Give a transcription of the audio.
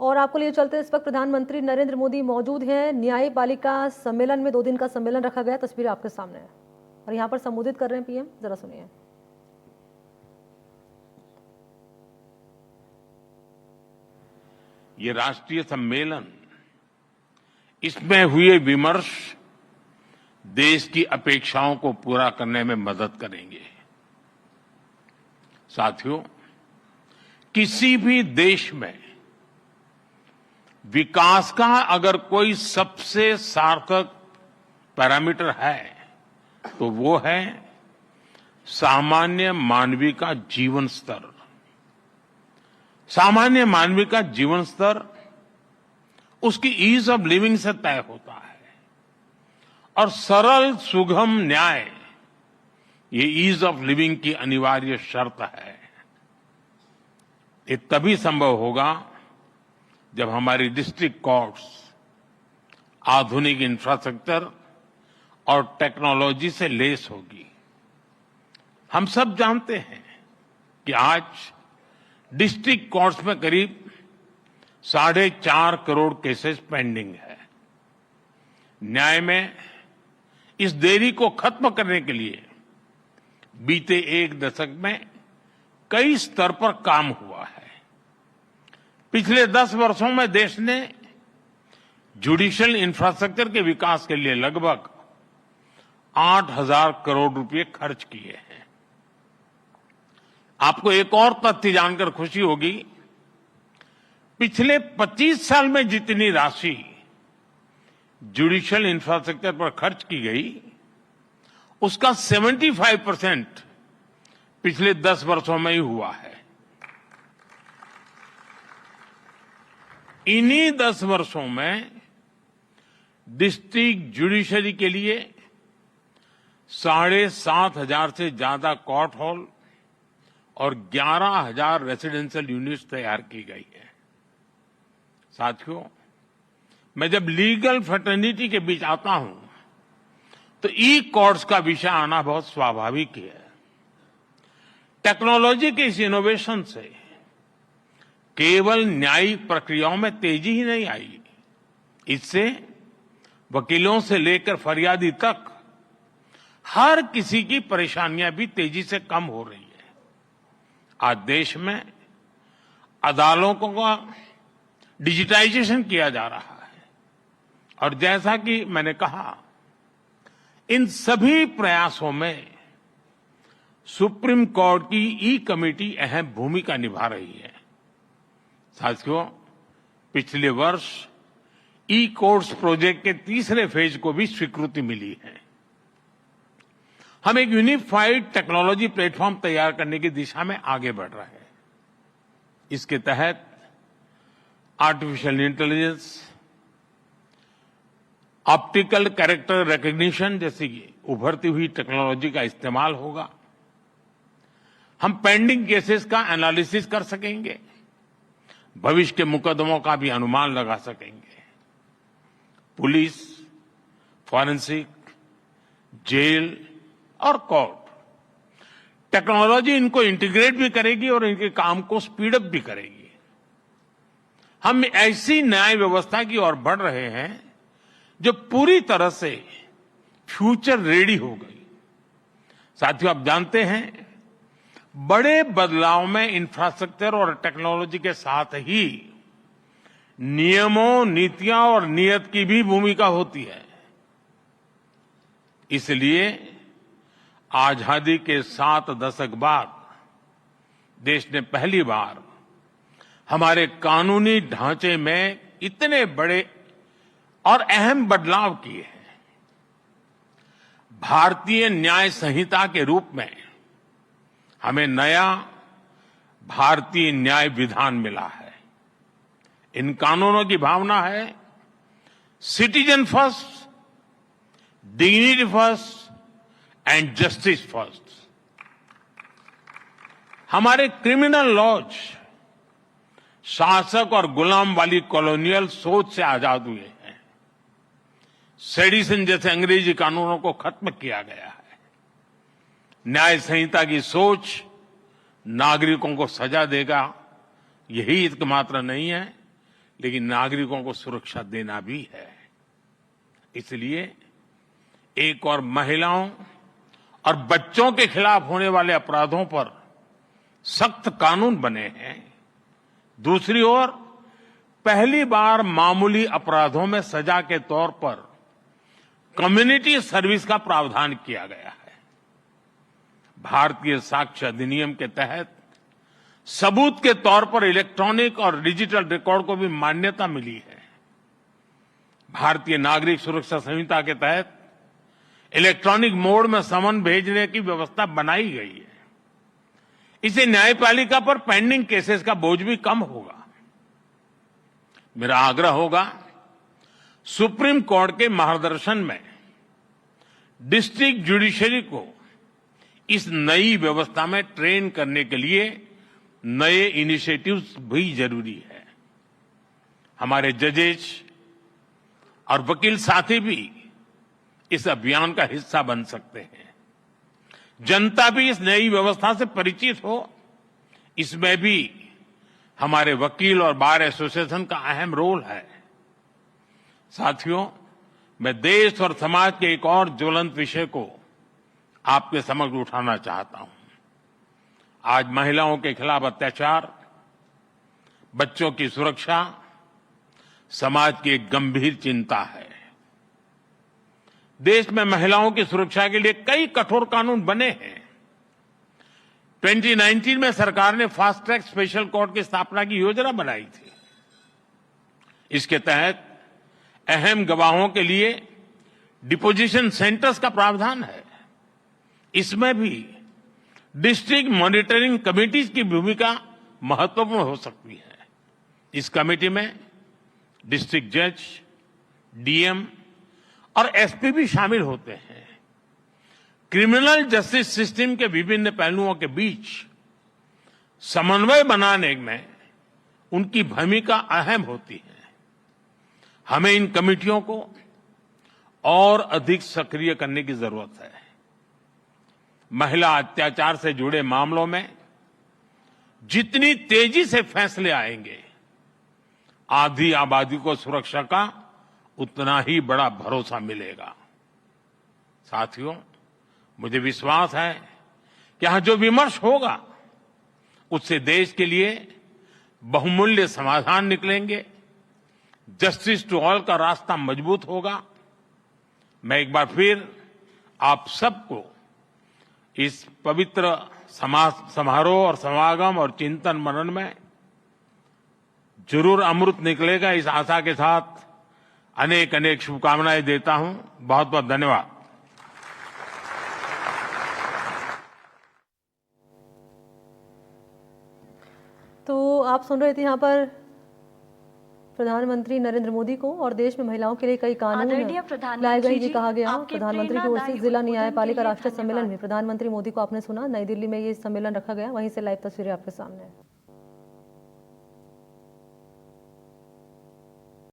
और आपको लिए चलते इस वक्त प्रधानमंत्री नरेंद्र मोदी मौजूद हैं। न्यायपालिका सम्मेलन में 2 दिन का सम्मेलन रखा गया, तस्वीर आपके सामने है और यहाँ पर संबोधित कर रहे हैं पीएम, जरा सुनिए। ये राष्ट्रीय सम्मेलन, इसमें हुए विमर्श देश की अपेक्षाओं को पूरा करने में मदद करेंगे। साथियों, किसी भी देश में विकास का अगर कोई सबसे सार्थक पैरामीटर है तो वो है सामान्य मानवीय का जीवन स्तर। सामान्य मानवीय का जीवन स्तर उसकी ईज ऑफ लिविंग से तय होता है और सरल सुगम न्याय ये ईज ऑफ लिविंग की अनिवार्य शर्त है। ये तभी संभव होगा जब हमारी डिस्ट्रिक्ट कोर्ट्स आधुनिक इंफ्रास्ट्रक्चर और टेक्नोलॉजी से लैस होगी। हम सब जानते हैं कि आज डिस्ट्रिक्ट कोर्ट्स में करीब 4.5 करोड़ केसेस पेंडिंग है। न्याय में इस देरी को खत्म करने के लिए बीते 1 दशक में कई स्तर पर काम हुआ है। पिछले 10 वर्षों में देश ने जुडिशियल इंफ्रास्ट्रक्चर के विकास के लिए लगभग 8,000 करोड़ रुपए खर्च किए हैं। आपको एक और तथ्य जानकर खुशी होगी, पिछले 25 साल में जितनी राशि जुडिशियल इंफ्रास्ट्रक्चर पर खर्च की गई, उसका 75% पिछले 10 वर्षों में ही हुआ है। इन्हीं 10 वर्षों में डिस्ट्रिक्ट जुडिशरी के लिए 7,500 से ज्यादा कोर्ट हॉल और 11,000 रेसिडेंशियल यूनिट्स तैयार की गई है। साथियों, मैं जब लीगल फ्रेटर्निटी के बीच आता हूं तो ई कोर्ट्स का विषय आना बहुत स्वाभाविक है। टेक्नोलॉजी के इस इनोवेशन से केवल न्यायिक प्रक्रियाओं में तेजी ही नहीं आई, इससे वकीलों से लेकर फरियादी तक हर किसी की परेशानियां भी तेजी से कम हो रही है। आज देश में अदालतों का डिजिटाइजेशन किया जा रहा है और जैसा कि मैंने कहा, इन सभी प्रयासों में सुप्रीम कोर्ट की ई कमेटी अहम भूमिका निभा रही है। साथियों, पिछले वर्ष ई कोर्ट्स प्रोजेक्ट के तीसरे फेज को भी स्वीकृति मिली है। हम एक यूनिफाइड टेक्नोलॉजी प्लेटफॉर्म तैयार करने की दिशा में आगे बढ़ रहे हैं। इसके तहत artificial intelligence, optical character recognition जैसी उभरती हुई टेक्नोलॉजी का इस्तेमाल होगा। हम पेंडिंग केसेस का एनालिसिस कर सकेंगे, भविष्य के मुकदमों का भी अनुमान लगा सकेंगे। पुलिस, फॉरेंसिक, जेल और कोर्ट टेक्नोलॉजी इनको इंटीग्रेट भी करेगी और इनके काम को स्पीड अप भी करेगी। हम ऐसी न्याय व्यवस्था की ओर बढ़ रहे हैं जो पूरी तरह से फ्यूचर रेडी हो गई। साथियों, आप जानते हैं, बड़े बदलाव में इंफ्रास्ट्रक्चर और टेक्नोलॉजी के साथ ही नियमों, नीतियां और नीयत की भी भूमिका होती है। इसलिए आजादी के 7 दशक बाद देश ने पहली बार हमारे कानूनी ढांचे में इतने बड़े और अहम बदलाव किए हैं। भारतीय न्याय संहिता के रूप में हमें नया भारतीय न्याय विधान मिला है। इन कानूनों की भावना है citizen first, dignity first and justice first. हमारे क्रिमिनल लॉज शासक और गुलाम वाली कॉलोनियल सोच से आजाद हुए हैं। सेडिशन जैसे अंग्रेजी कानूनों को खत्म किया गया है। न्याय संहिता की सोच नागरिकों को सजा देगा, यही एकमात्र नहीं है, लेकिन नागरिकों को सुरक्षा देना भी है। इसलिए एक और महिलाओं और बच्चों के खिलाफ होने वाले अपराधों पर सख्त कानून बने हैं। दूसरी ओर पहली बार मामूली अपराधों में सजा के तौर पर कम्युनिटी सर्विस का प्रावधान किया गया है। भारतीय साक्ष्य अधिनियम के तहत सबूत के तौर पर इलेक्ट्रॉनिक और डिजिटल रिकॉर्ड को भी मान्यता मिली है। भारतीय नागरिक सुरक्षा संहिता के तहत इलेक्ट्रॉनिक मोड में समन भेजने की व्यवस्था बनाई गई है। इससे न्यायपालिका पर पेंडिंग केसेस का बोझ भी कम होगा। मेरा आग्रह होगा, सुप्रीम कोर्ट के मार्गदर्शन में डिस्ट्रिक्ट जुडिशरी को इस नई व्यवस्था में ट्रेन करने के लिए नए इनिशिएटिव्स भी जरूरी है। हमारे जजेस और वकील साथी भी इस अभियान का हिस्सा बन सकते हैं। जनता भी इस नई व्यवस्था से परिचित हो, इसमें भी हमारे वकील और बार एसोसिएशन का अहम रोल है। साथियों, मैं देश और समाज के एक और ज्वलंत विषय को आपके समक्ष उठाना चाहता हूं। आज महिलाओं के खिलाफ अत्याचार, बच्चों की सुरक्षा समाज की एक गंभीर चिंता है। देश में महिलाओं की सुरक्षा के लिए कई कठोर कानून बने हैं। 2019 में सरकार ने फास्ट ट्रैक स्पेशल कोर्ट की स्थापना की योजना बनाई थी। इसके तहत अहम गवाहों के लिए डिपोजिशन सेंटर्स का प्रावधान है। इसमें भी डिस्ट्रिक्ट मॉनिटरिंग कमिटीज की भूमिका महत्वपूर्ण हो सकती है। इस कमेटी में डिस्ट्रिक्ट जज, डीएम और एसपी भी शामिल होते हैं। क्रिमिनल जस्टिस सिस्टम के विभिन्न पहलुओं के बीच समन्वय बनाने में उनकी भूमिका अहम होती है। हमें इन कमेटियों को और अधिक सक्रिय करने की जरूरत है। महिला अत्याचार से जुड़े मामलों में जितनी तेजी से फैसले आएंगे, आधी आबादी को सुरक्षा का उतना ही बड़ा भरोसा मिलेगा। साथियों, मुझे विश्वास है कि यहां जो विमर्श होगा उससे देश के लिए बहुमूल्य समाधान निकलेंगे। जस्टिस टू ऑल का रास्ता मजबूत होगा। मैं एक बार फिर आप सबको इस पवित्र समारोह और समागम और चिंतन मनन में जरूर अमृत निकलेगा, इस आशा के साथ अनेक अनेक शुभकामनाएं देता हूं। बहुत बहुत धन्यवाद। तो आप सुन रहे थे यहाँ पर प्रधानमंत्री नरेंद्र मोदी को, और देश में महिलाओं के लिए कई कानून लाए गए, ये कहा गया। प्रधानमंत्री की ओर से जिला न्यायपालिका राष्ट्रीय सम्मेलन में प्रधानमंत्री मोदी को आपने सुना। नई दिल्ली में ये सम्मेलन रखा गया, वहीं से लाइव तस्वीरें आपके सामने है।